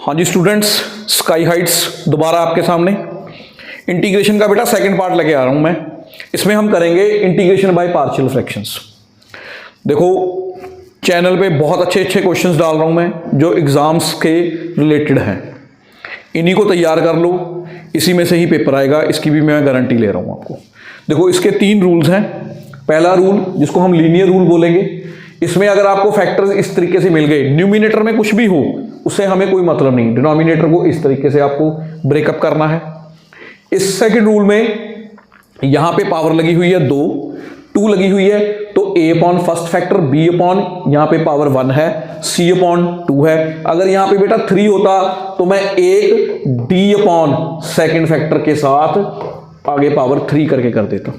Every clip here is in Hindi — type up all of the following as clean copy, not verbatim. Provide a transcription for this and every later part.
हाँ जी स्टूडेंट्स, स्काई हाइट्स दोबारा आपके सामने। इंटीग्रेशन का बेटा सेकंड पार्ट लेके आ रहा हूँ मैं। इसमें हम करेंगे इंटीग्रेशन बाय पार्शियल फ्रैक्शंस। देखो चैनल पे बहुत अच्छे अच्छे क्वेश्चंस डाल रहा हूँ मैं जो एग्जाम्स के रिलेटेड हैं, इन्हीं को तैयार कर लो, इसी में से ही पेपर आएगा, इसकी भी मैं गारंटी ले रहा हूँ आपको। देखो इसके 3 रूल्स हैं। पहला रूल जिसको हम लीनियर रूल बोलेंगे, इसमें अगर आपको फैक्टर्स इस तरीके से मिल गए, न्यूमिनेटर में कुछ भी हो उससे हमें कोई मतलब नहीं, डिनोमिनेटर को इस तरीके से आपको ब्रेकअप करना है। इस सेकंड रूल में यहां पे पावर लगी हुई है 2 लगी हुई है, तो a upon first factor, b upon यहां पे पावर 1 है, c अपॉन 2 है। अगर यहां पे बेटा 3 होता तो मैं एक d अपॉन सेकेंड फैक्टर के साथ आगे पावर 3 करके कर देता।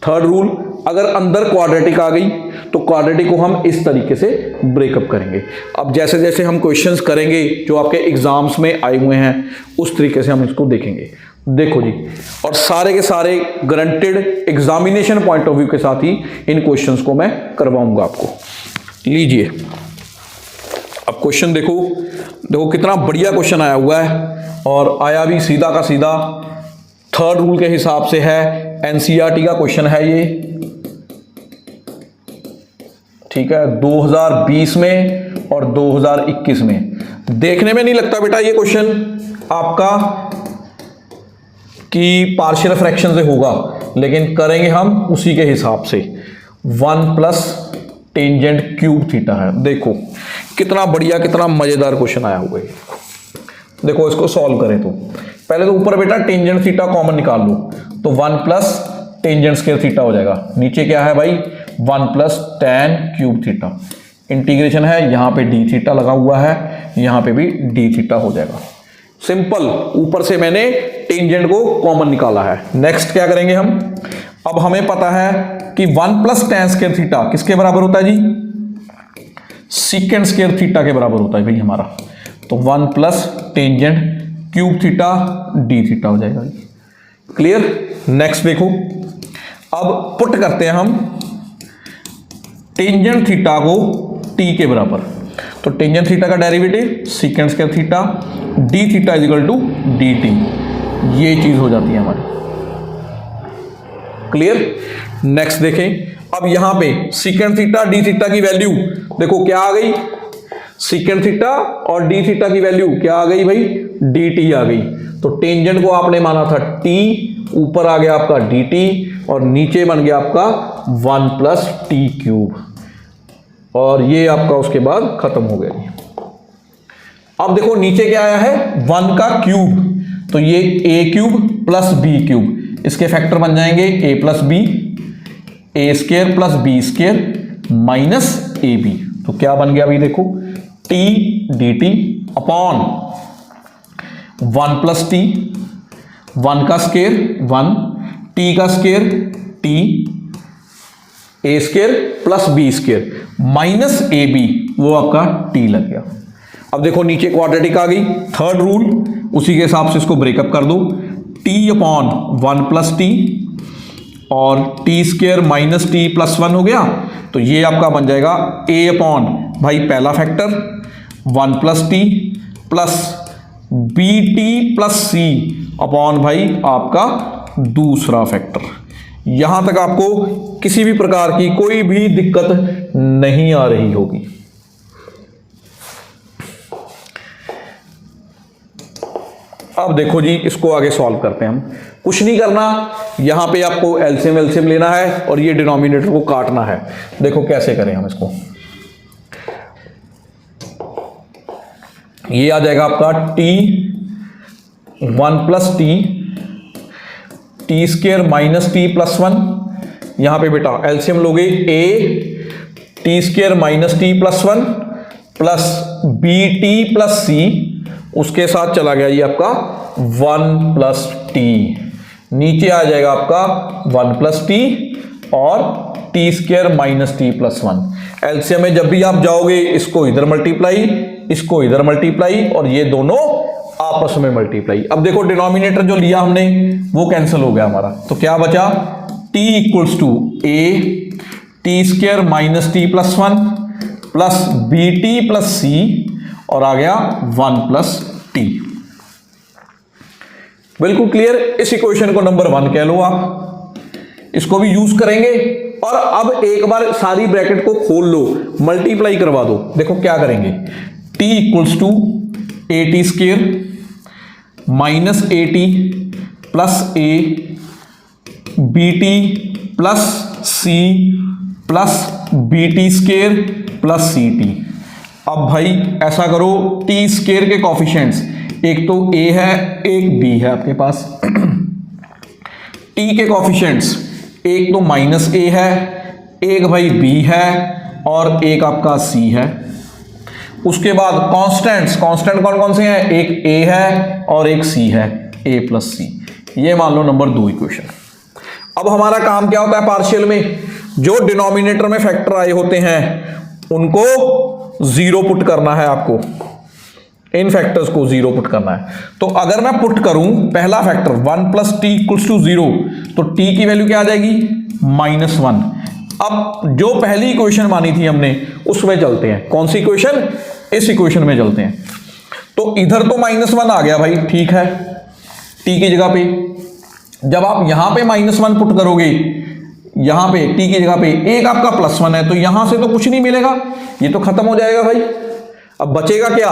थर्ड रूल, अगर अंदर क्वाड्रेटिक आ गई तो क्वाड्रेटिक को हम इस तरीके से ब्रेकअप करेंगे। अब जैसे जैसे हम क्वेश्चंस करेंगे जो आपके एग्जाम्स में आए हुए हैं उस तरीके से हम इसको देखेंगे। देखो जी, और सारे के सारे guaranteed examination point of view के साथ ही इन क्वेश्चंस को मैं करवाऊंगा आपको। लीजिए अब क्वेश्चन देखो, देखो कितना बढ़िया क्वेश्चन आया हुआ है और आया भी सीधा का सीधा थर्ड रूल के हिसाब से है। एनसीईआरटी का क्वेश्चन है ये, ठीक है, 2020 में और 2021 में। देखने में नहीं लगता बेटा ये क्वेश्चन आपका कि पार्शियल फ्रैक्शन से होगा, लेकिन करेंगे हम उसी के हिसाब से। 1 प्लस टेंजेंट क्यूब थीटा है। देखो कितना बढ़िया कितना मजेदार क्वेश्चन आया हुआ है। देखो इसको सॉल्व करें तो पहले तो ऊपर बेटा टेंजेंट थीटा कॉमन निकाल लो, तो 1 प्लस टेंजेंट स्क्वायर थीटा हो जाएगा। नीचे क्या है भाई, 1 plus tan cube theta. Integration है, यहाँ पे डी थीटा लगा हुआ है, यहाँ पे भी डी थीटा हो जाएगा। सिंपल, ऊपर से मैंने टेंजेंट को कॉमन निकाला है। नेक्स्ट क्या करेंगे हम, अब हमें पता है कि 1 प्लस टैन स्क्वायर थीटा किसके बराबर होता है जी, सीकेंड स्क्वायर थीटा के बराबर होता है भाई हमारा। तो 1 plus tangent cube theta d theta हो जाएगा। क्लियर। नेक्स्ट देखो, अब पुट करते हैं हम टेंजेंट थीटा को टी के बराबर। तो टेंजेंट थीटा का derivative secant square theta d theta is equal to d t, ये चीज हो जाती है हमारी। क्लियर। नेक्स्ट देखें, अब यहां पे सीकेंड थीटा डी थीटा की वैल्यू देखो क्या आ गई, सीकेंड थीटा और डी थीटा की वैल्यू क्या आ गई भाई, डी टी आ गई। तो टेंजेंट को आपने माना था टी, ऊपर आ गया आपका डी टी और नीचे बन गया आपका 1 प्लस टी क्यूब, और ये आपका उसके बाद खत्म हो गया। अब देखो नीचे क्या आया है, 1 का क्यूब, तो ये A cube plus B cube, इसके फैक्टर बन जाएंगे A plus B, A square plus B square minus A B. तो क्या बन गया अभी देखो, T D T upon 1 plus T, 1 का स्क्वायर 1, टी का square T, A square plus B square minus A B, वो आपका टी लग गया। अब देखो नीचे क्वाड्रेटिक आ गई, थर्ड रूल उसी के हिसाब से इसको ब्रेकअप कर दो। टी अपॉन 1 प्लस टी और T square minus T plus 1 हो गया, तो ये आपका बन जाएगा ए अपॉन भाई पहला factor 1 plus T plus B T plus C upon भाई आपका दूसरा फैक्टर। यहां तक आपको किसी भी प्रकार की कोई भी दिक्कत नहीं आ रही होगी। अब देखो जी, इसको आगे सॉल्व करते हैं हम। कुछ नहीं करना, यहां पे आपको एलसीएम एलसीएम लेना है और ये डिनोमिनेटर को काटना है। देखो कैसे करें हम इसको, ये आ जाएगा आपका T 1 plus T square minus T plus 1। यहां पे बेटा एलसीएम लोगे, A T square minus T plus 1 plus B T plus C, उसके साथ चला गया ये आपका 1 प्लस टी, नीचे आ जाएगा आपका 1 प्लस टी और T square minus T plus 1। LCM में जब भी आप जाओगे इसको इधर मल्टीप्लाई, इसको इधर मल्टीप्लाई और ये दोनों आपस में मल्टीप्लाई। अब देखो डिनोमिनेटर जो लिया हमने वो कैंसिल हो गया हमारा, तो क्या बचा, t equals to A T square minus T plus 1 plus B T plus C और आ गया 1 प्लस टी। बिल्कुल क्लियर। इस इक्वेशन को नंबर 1 कह लो आप, इसको भी यूज करेंगे। और अब एक बार सारी ब्रैकेट को खोल लो, मल्टीप्लाई करवा दो। देखो क्या करेंगे, t equals to A t square minus a t plus a b T plus c plus B t square plus c t. अब भाई ऐसा करो, टी स्केयर के कॉफिशिएंट्स एक तो a है एक b है आपके पास। t के कॉफिशिएंट्स एक तो माइनस a है, एक भाई b है और एक आपका c है। उसके बाद कांस्टेंट्स, कांस्टेंट कौन कौन से हैं, एक a है और एक c है, a प्लस सी। ये मान लो नंबर 2 इक्वेशन। अब हमारा काम क्या होता है पार्शियल में, जो डिनोमिनेटर में फैक्टर आए होते हैं उनको जीरो पुट करना है आपको, इन फैक्टर्स को जीरो पुट करना है। तो अगर मैं पुट करूं पहला factor 1 plus t equals to 0, तो टी की वैल्यू क्या आ जाएगी, -1। अब जो पहली इक्वेशन मानी थी हमने उसमें चलते हैं। कौन सी इक्वेशन, इस इक्वेशन में चलते हैं। तो इधर तो -1 आ गया भाई, ठीक है, टी की जगह पे। जब आप यहां पे -1 पुट करोगे, यहां पे टी की जगह पे एक आपका +1 है, तो यहां से तो कुछ नहीं मिलेगा, ये तो खत्म हो जाएगा भाई। अब बचेगा क्या,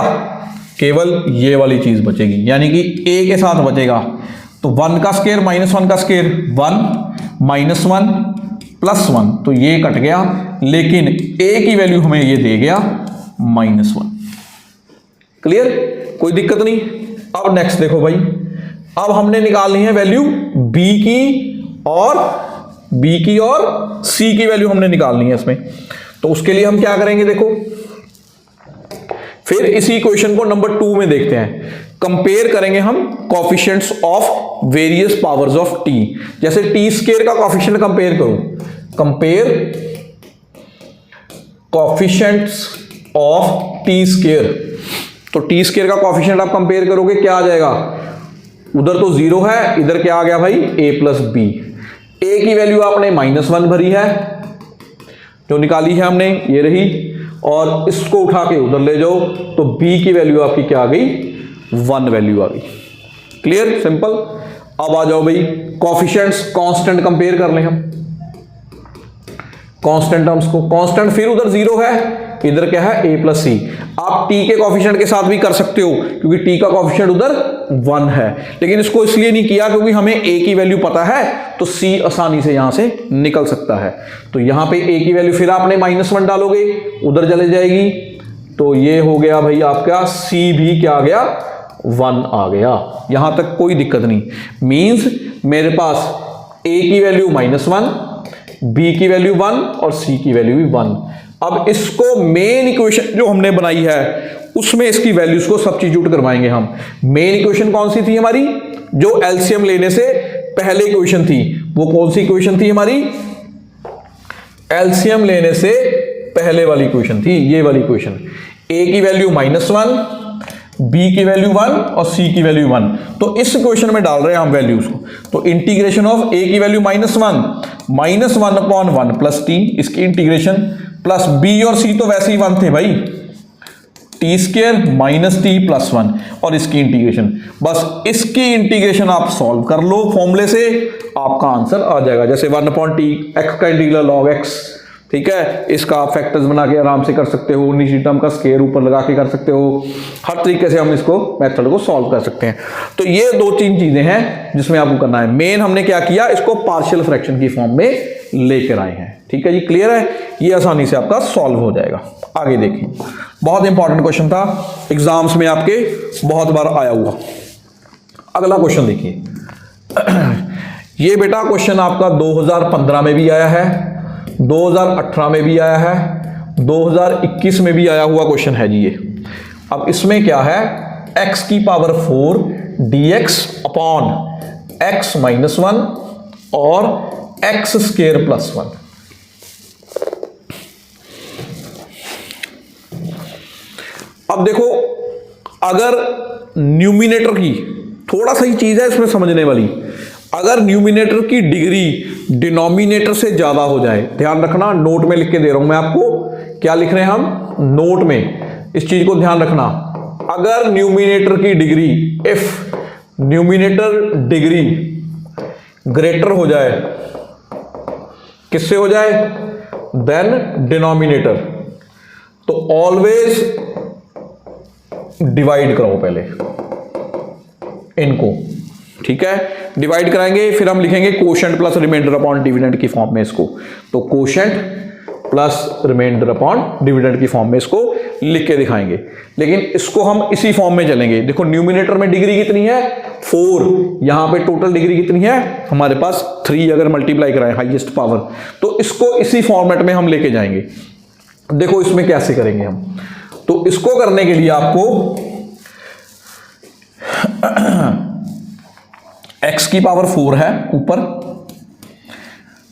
केवल ये वाली चीज बचेगी, यानी कि a के साथ बचेगा। तो 1 का स्क्वायर -1 का स्क्वायर 1 -1 +1, तो ये कट गया, लेकिन a की वैल्यू हमें ये दे गया -1। क्लियर, कोई दिक्कत नहीं। अब नेक्स्ट देखो भाई, अब हमने निकालनी है वैल्यू b की और c की वैल्यू हमने निकालनी है इसमें। तो उसके लिए हम क्या करेंगे, देखो फिर इसी इक्वेशन को नंबर 2 में देखते हैं। कंपेयर करेंगे हम coefficients of various powers of T. जैसे टी स्क्वायर का कॉफिशिएंट कंपेयर करूं, compare coefficients of T square. तो टी स्क्वायर का कॉफिशिएंट आप कंपेयर करोगे, क्या आ जाएगा, उधर तो 0 है, इधर क्या आ गया भाई, a प्लस बी। ए की वैल्यू आपने -1 भरी है, जो निकाली है हमने, ये रही, और इसको उठा के उधर ले जाओ तो b की वैल्यू आपकी क्या आ गई, 1 वैल्यू आ गई। Clear, simple. अब आ जाओ भाई कॉफिशिएंट्स, कांस्टेंट कंपेयर कर लें हम कांस्टेंट टर्म्स को। कांस्टेंट फिर उधर 0 है, इधर क्या है, a प्लस सी। आप t के कॉफिशिएंट के साथ भी कर सकते हो, क्योंकि t का कॉफिशिएंट उधर 1 है, लेकिन इसको इसलिए नहीं किया क्योंकि हमें a की वैल्यू पता है, तो c आसानी से यहां से निकल सकता है। तो यहां पे a की वैल्यू फिर आपने -1 डालोगे, उधर चले जाएगी, तो ये हो गया भाई आपका c भी क्या आ गया, 1 आ गया। यहां तक कोई दिक्कत नहीं। मींस मेरे पास a की वैल्यू -1, b की वैल्यू 1 और c की वैल्यू भी 1। अब इसको मेन इक्वेशन जो हमने बनाई है उसमें इसकी वैल्यूज को सब्स्टिट्यूट करवाएंगे हम। मेन इक्वेशन कौन सी थी हमारी, जो एलसीएम लेने से पहले इक्वेशन थी, वो कौन सी इक्वेशन थी हमारी, एलसीएम लेने से पहले वाली इक्वेशन थी, ये वाली इक्वेशन। a की वैल्यू -1, b की वैल्यू 1 और c की वैल्यू 1। तो इस इक्वेशन में डाल रहे हैं हम वैल्यूज को। तो इंटीग्रेशन ऑफ a की वैल्यू -1 प्लस t, इसकी इंटीग्रेशन, प्लस b और c तो वैसे ही 1 थे भाई, टी स्क्वायर -t + 1, और इसकी इंटीग्रेशन। बस इसकी इंटीग्रेशन आप सॉल्व कर लो फॉर्मूले से, आपका आंसर आ जाएगा। जैसे 1/t, x का इंटीग्रल log x, ठीक है, इसका आप फैक्टर्स बना के आराम से कर सकते हो, निजी टर्म का स्क्वायर ऊपर लगा के कर सकते हो, हर तरीके से हम इसको मेथड को सॉल्व कर सकते हैं। तो ये 2-3 चीजें हैं जिसमें आपको करना है। मेन हमने क्या किया, इसको पार्शियल फ्रैक्शन की फॉर्म में लेकर आए हैं। ठीक है जी, क्लियर है, ये आसानी से आपका सॉल्व हो जाएगा। आगे देखिए, बहुत इंपॉर्टेंट क्वेश्चन था, एग्जाम्स में आपके बहुत बार आया हुआ। अगला क्वेश्चन देखिए, ये बेटा क्वेश्चन आपका 2015 में भी आया है, 2018 में भी आया है, 2021 में भी आया हुआ क्वेश्चन है जी ये। अब इसमें क्या है, x की पावर 4 dx अपॉन x - 1 और x स्क्वायर + 1। अब देखो, अगर न्यूमिनेटर की, थोड़ा सा ही चीज है इसमें समझने वाली, अगर न्यूमिनेटर की डिग्री डिनोमिनेटर से ज्यादा हो जाए, ध्यान रखना, नोट में लिख के दे रहा हूं मैं आपको, क्या लिख रहे हैं हम नोट में, इस चीज को ध्यान रखना। अगर न्यूमिनेटर की degree, if numerator degree greater हो जाए, किससे हो जाए, देन डिनोमिनेटर, तो ऑलवेज डिवाइड कराओ पहले इनको, ठीक है। डिवाइड कराएंगे, फिर हम लिखेंगे quotient plus remainder upon dividend की फॉर्म में इसको, तो quotient plus remainder upon dividend की फॉर्म में इसको लिख के दिखाएंगे। लेकिन इसको हम इसी फॉर्म में चलेंगे। देखो न्यूमिनेटर में डिग्री कितनी है, 4, यहां पे टोटल डिग्री कितनी है हमारे पास 3, अगर मल्टीप्लाई कराएं हाईएस्ट पावर, तो इसको इसी फॉर्मेट में हम लेके जाएंगे। देखो इसमें कैसे करेंगे हम, तो इसको करने के लिए आपको x की पावर 4 है ऊपर,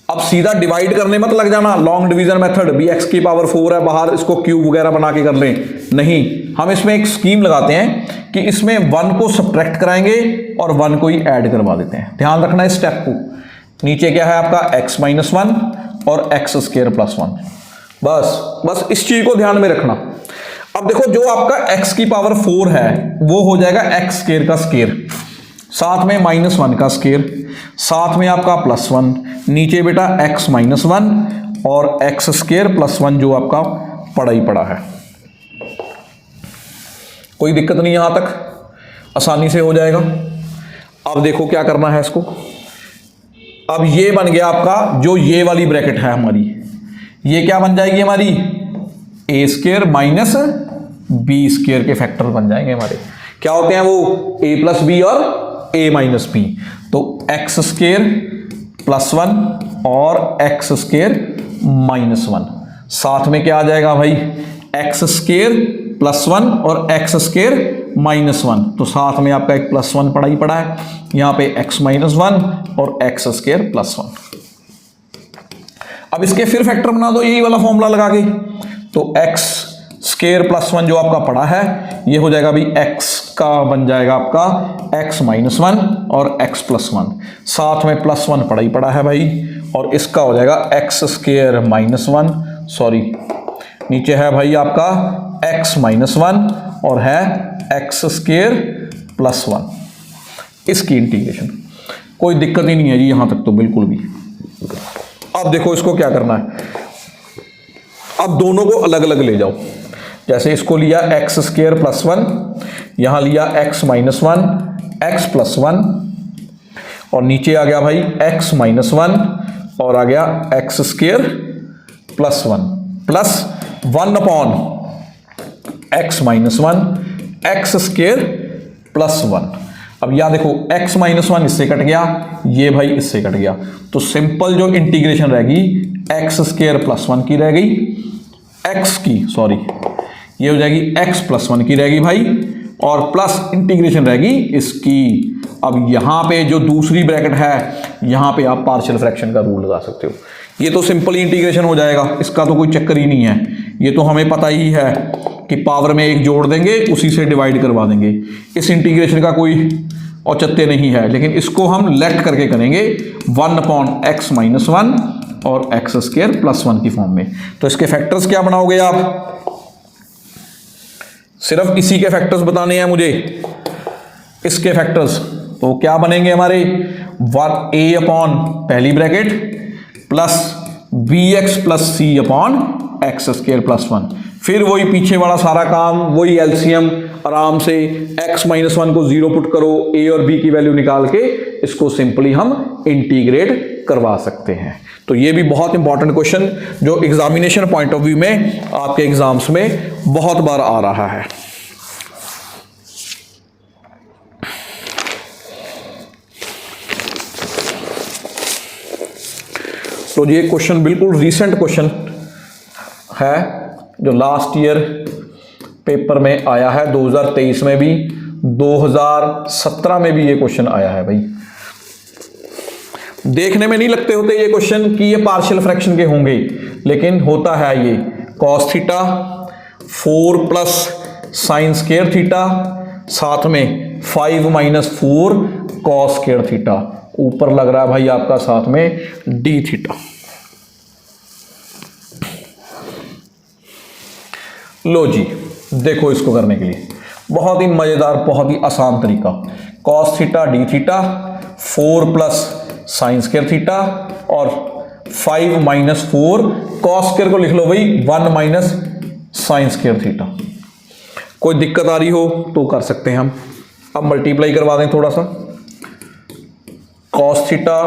अब सीधा डिवाइड करने मत लग जाना, लॉन्ग डिवीजन मेथड भी, x की पावर 4 है बाहर, इसको क्यूब वगैरह बना के कर लें, नहीं, हम इसमें एक स्कीम लगाते हैं कि इसमें 1 को सब्ट्रैक्ट कराएंगे और 1 को ही ऐड करवा देते हैं। ध्यान रखना इस स्टेप को। नीचे क्या है आपका x - 1 और x² + 1, बस इस चीज को ध्यान में रखना। अब देखो जो आपका x की पावर 4 है वो हो जाएगा x² का स्क्वायर, साथ में -1 का स्क्वायर, साथ में आपका +1, नीचे बेटा x - 1 और x² + 1 जो आपका पड़ा ही पड़ा है। कोई दिक्कत नहीं, यहां तक आसानी से हो जाएगा। अब देखो क्या करना है इसको, अब ये बन गया आपका, जो ये वाली ब्रैकेट है हमारी, ये क्या बन जाएगी हमारी, a² - b² के फैक्टर बन जाएंगे हमारे। क्या होते हैं वो, a + b और a - b, तो x² + 1 और x² - 1, साथ में क्या आ जाएगा भाई, x² + 1 और x² - 1, तो साथ में आपका एक +1 पड़ा ही पड़ा है, यहां पे x - 1 और x² + 1। अब इसके फिर फैक्टर बना दो यही वाला फॉर्मूला लगा के, तो x² + 1 जो आपका पड़ा है ये हो जाएगा भाई, x का बन जाएगा आपका x - 1 और x + 1, साथ में +1 पड़ा ही पड़ा है भाई, और इसका हो जाएगा x² - 1, सॉरी नीचे है भाई आपका x - 1 और है x² + 1, इसकी इंटीग्रेशन। कोई दिक्कत ही नहीं है जी यहां तक तो बिल्कुल भी। अब देखो इसको क्या करना है, अब दोनों को अलग अलग ले जाओ, जैसे इसको लिया x² + 1, यहां लिया x - 1 x + 1, और नीचे आ गया भाई x - 1 और आ गया x² + 1 plus 1 upon x - 1 x² + 1। अब यहां देखो x - 1 इससे कट गया, ये भाई इससे कट गया, तो सिंपल जो इंटीग्रेशन रहेगी x² + 1 की रह गई, x की सॉरी ये हो जाएगी x + 1 की रहेगी भाई, और प्लस इंटीग्रेशन रहेगी इसकी। अब यहां पे जो दूसरी ब्रैकेट है यहां पे आप पार्शियल फ्रैक्शन का रूल लगा सकते हो, ये तो सिंपल इंटीग्रेशन हो जाएगा, इसका तो कोई चक्कर ही नहीं है, ये तो हमें पता ही है कि पावर में 1 जोड़ देंगे उसी से डिवाइड करवा देंगे, इस इंटीग्रेशन का कोई औचित्य नहीं है। लेकिन इसको हम लेट करके करेंगे 1 अपॉन x - 1 और x² + 1 की फॉर्म में। तो इसके फैक्टर्स क्या बनाओगे आप, सिर्फ इसी के फैक्टर्स बताने हैं मुझे, इसके फैक्टर्स तो क्या बनेंगे हमारे, a अपॉन पहली bracket plus bx + c upon x² + 1, फिर वही पीछे वाला सारा काम, वही एलसीएम, आराम से x - 1 को 0 पुट करो, a और b की वैल्यू निकाल के इसको सिंपली हम इंटीग्रेट करवा सकते हैं। तो ये भी बहुत इंपॉर्टेंट क्वेश्चन जो एग्जामिनेशन पॉइंट ऑफ व्यू में आपके एग्जाम्स में बहुत बार आ रहा है। तो ये क्वेश्चन बिल्कुल रीसेंट क्वेश्चन है जो लास्ट ईयर पेपर में आया है, 2023 में भी, 2017 में भी ये क्वेश्चन आया है भाई। देखने में नहीं लगते होते ये क्वेश्चन कि ये पार्शियल फ्रैक्शन के होंगे, लेकिन होता है ये cos θ 4 + sin² θ, साथ में 5 - 4 cos² θ, ऊपर लग रहा है भाई आपका साथ में dθ। लो जी देखो इसको करने के लिए बहुत ही मज़ेदार, बहुत ही आसान तरीका। Cos theta d theta 4 plus sine square theta और 5 माइनस 4 कॉस स्क्वायर को लिख लो भाई 1 माइनस साइन स्क्वायर थीटा। कोई दिक्कत आ रही हो तो कर सकते हैं हम। अब मल्टीप्लाई करवा दें थोड़ा सा। कॉस थीटा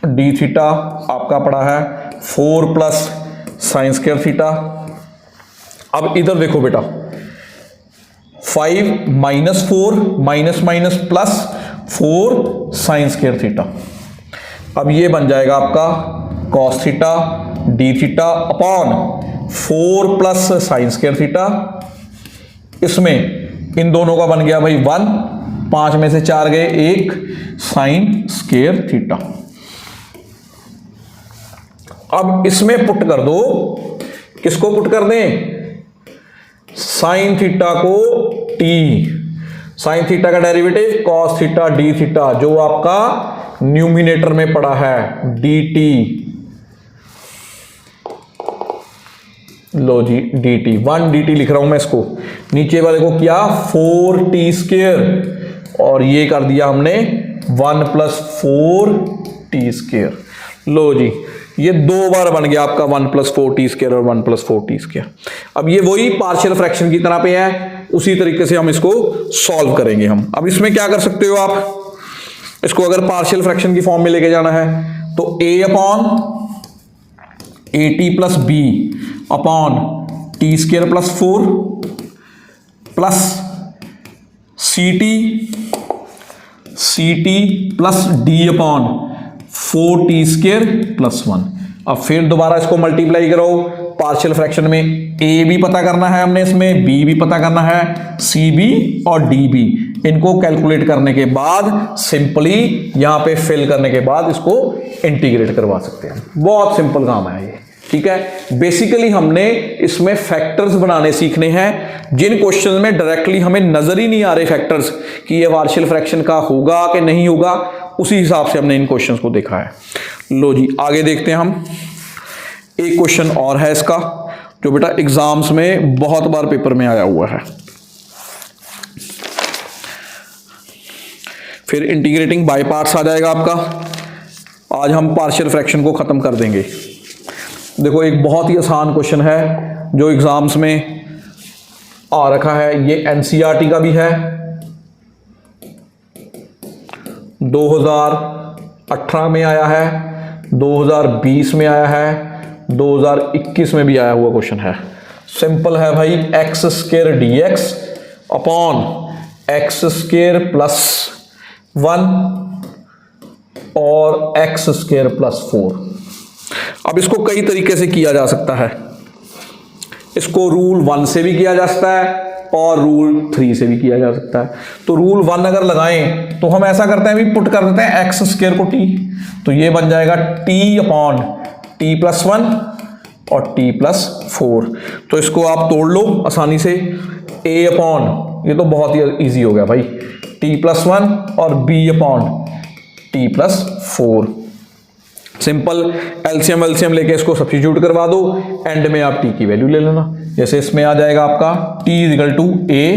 डी थीटा आपका पड़ा है 4 प्लस साइन स्क्वायर थीटा। अब इधर देखो बेटा, 5 minus 4 minus minus plus 4 sine square theta. अब ये बन जाएगा आपका cos theta d theta upon 4 plus sine square theta. इसमें इन दोनों का बन गया भाई 1, 5 में से 4 गए 1 साइन स्क्वायर थीटा। अब इसमें पुट कर दो, किसको पुट कर दें? साइन थीटा को टी, साइन थीटा का derivative cos theta d theta जो आपका न्यूमिनेटर में पड़ा है डी टी। लो जी डी टी, 1 डी टी लिख रहा हूं मैं इसको। नीचे वाले को क्या 4 टी स्क्वायर और ये कर दिया हमने 1 प्लस 4 टी स्क्वायर। लो जी ये 2 बार बन गया आपका 1 प्लस 4 टी स्क्वायर और 1 प्लस 4 टी स्क्वायर। अब ये वही पार्शियल फ्रैक्शन की तरह पे है, उसी तरीके से हम इसको सॉल्व करेंगे हम। अब इसमें क्या कर सकते हो आप, इसको अगर पार्शियल फ्रैक्शन की फॉर्म में लेके जाना है तो a upon a t plus b upon t square plus 4 plus c t plus d upon 4 t square plus 1। अब फिर दोबारा इसको मल्टीप्लाई करो पार्शियल फ्रैक्शन में। a भी पता करना है हमने, इसमें b भी पता करना है, c भी और d भी। इनको कैलकुलेट करने के बाद सिंपली यहां पे फिल करने के बाद इसको इंटीग्रेट करवा सकते हैं। बहुत सिंपल काम है ये, ठीक है। बेसिकली हमने इसमें फैक्टर्स बनाने सीखने हैं। जिन क्वेश्चन में डायरेक्टली हमें नजर ही नहीं आ रहे फैक्टर्स कि ये पार्शियल फ्रैक्शन का होगा कि नहीं होगा, उसी हिसाब से हमने इन क्वेश्चंस को देखा है। लो जी आगे देखते हैं हम। एक क्वेश्चन और है इसका जो बेटा एग्जाम्स में बहुत बार पेपर में आया हुआ है। फिर इंटीग्रेटिंग बाय पार्ट्स आ जाएगा आपका। आज हम पार्शियल फ्रैक्शन को खत्म कर देंगे। देखो एक बहुत ही आसान क्वेश्चन है जो एग्जाम्स में आ रखा है। ये एनसीईआरटी का भी है, 2018 में आया है, 2020 में आया है, 2021 में भी आया हुआ क्वेश्चन है। सिंपल है भाई, x square D x upon x square plus 1 और एक्स स्क्वायर प्लस 4। अब इसको कई तरीके से किया जा सकता है। इसको रूल 1 से भी किया जा सकता है और रूल 3 से भी किया जा सकता है। तो रूल 1 अगर लगाएं तो हम ऐसा करते हैं, भी पुट कर देते हैं एक्स स्क्वायर को टी, तो ये बन जाएगा टी अपॉन टी प्लस 1 और टी प्लस 4। तो इसको आप तोड़ लो आसानी से। ए अपॉन, ये तो बहुत ही ईजी हो गया भाई, टी प्लस 1 और b upon t plus 4। Simple LCM लेके इसको सब्स्टिट्यूट करवा दो, एंड में आप टी की वैल्यू ले लेना। जैसे इसमें आ जाएगा आपका t equal to A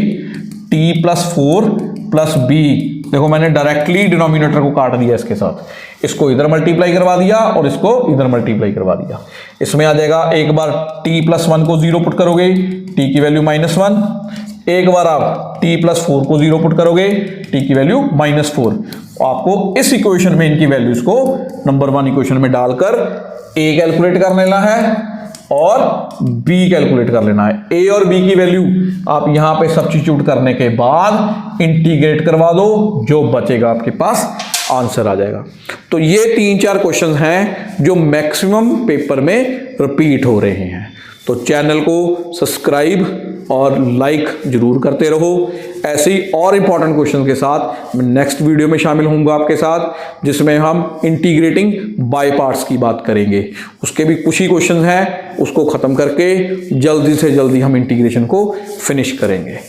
t plus 4 plus b. देखो मैंने डायरेक्टली डिनोमिनेटर को काट दिया इसके साथ, इसको इधर मल्टीप्लाई करवा दिया और इसको इधर मल्टीप्लाई करवा दिया। इसमें आ जाएगा, एक बार t प्लस 1 को 0 पुट करोगे, t की वैल्यू -1। एक बार आप t प्लस 4 को 0 पुट करोगे, t की वैल्यू -4। आपको इस इक्वेशन में इनकी वैल्यूज को नंबर 1 इक्वेशन में डालकर a कैलकुलेट कर लेना है और b कैलकुलेट कर लेना है। a और b की वैल्यू आप यहां पे सब्स्टिट्यूट करने के बाद इंटीग्रेट करवा दो, जो बचेगा आपके पास आंसर आ जाएगा। तो ये 3-4 क्वेश्चंस हैं जो मैक्सिमम पेपर में रिपीट हो रहे हैं। तो चैनल को सब्सक्राइब और लाइक जरूर करते रहो। ऐसे ही और इम्पॉर्टेंट क्वेश्चन के साथ मैं नेक्स्ट वीडियो में शामिल होऊंगा आपके साथ, जिसमें हम इंटीग्रेटिंग बाय पार्ट्स की बात करेंगे। उसके भी कुछ ही क्वेश्चन हैं, उसको ख़त्म करके जल्दी से जल्दी हम इंटीग्रेशन को फिनिश करेंगे।